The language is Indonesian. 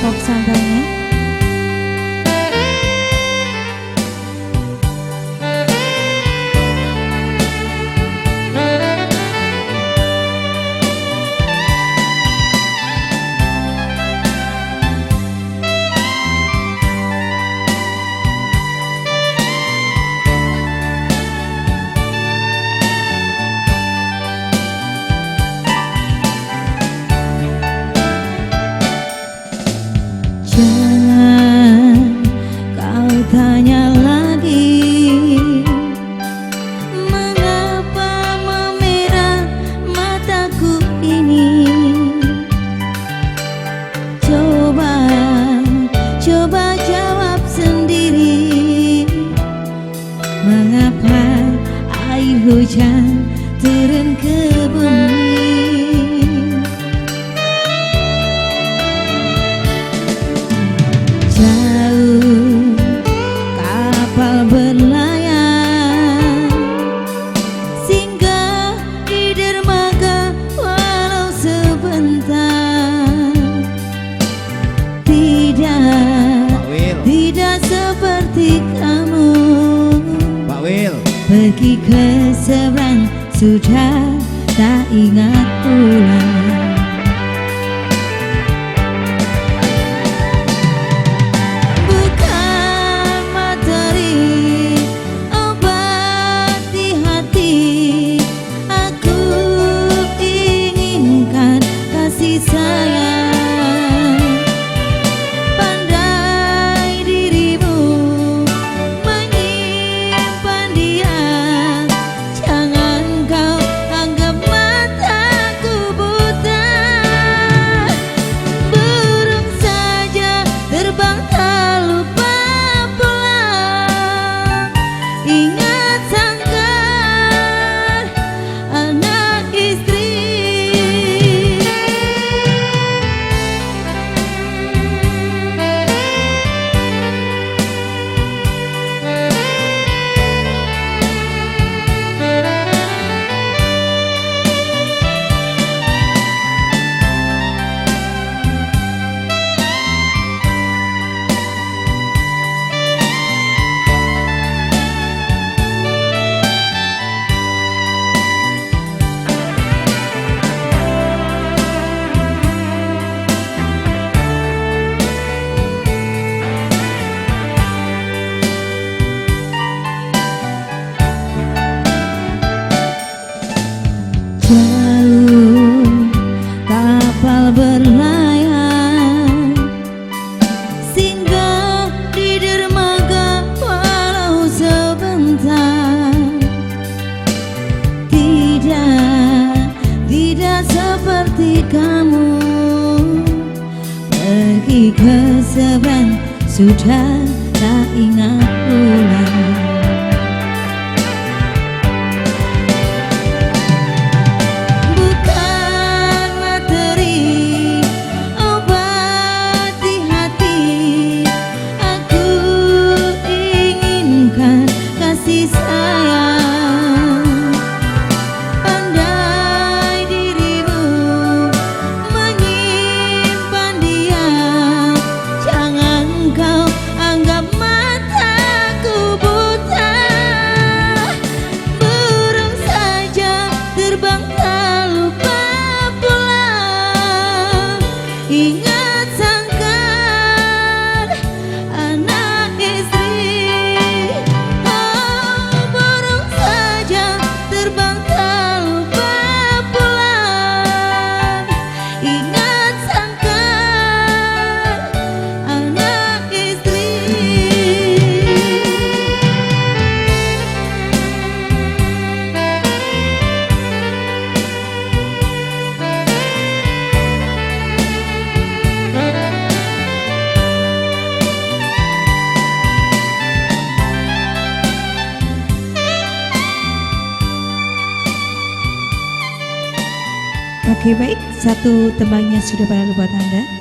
mangkok santainya. Jangan kau tanya lagi mengapa memerah mataku ini. Coba jawab sendiri, mengapa air hujan turun ke bumi. Jauh kapal berlayar, singgah di dermaga walau sebentar. Tidak seperti kamu, Pak Wil. Pergi ke seberang sudah tak ingat pulang. Jauh kapal berlayar, singgah di dermaga walau sebentar. Tidak seperti kamu, pergi ke seberang sudah tak ingat pulang. Ingat sangkan anak istri, oh burung saja terbang tak lupa pulang. Ingat sangkan anak istri. Oke baik, satu tembangnya sudah berlalu buat Anda.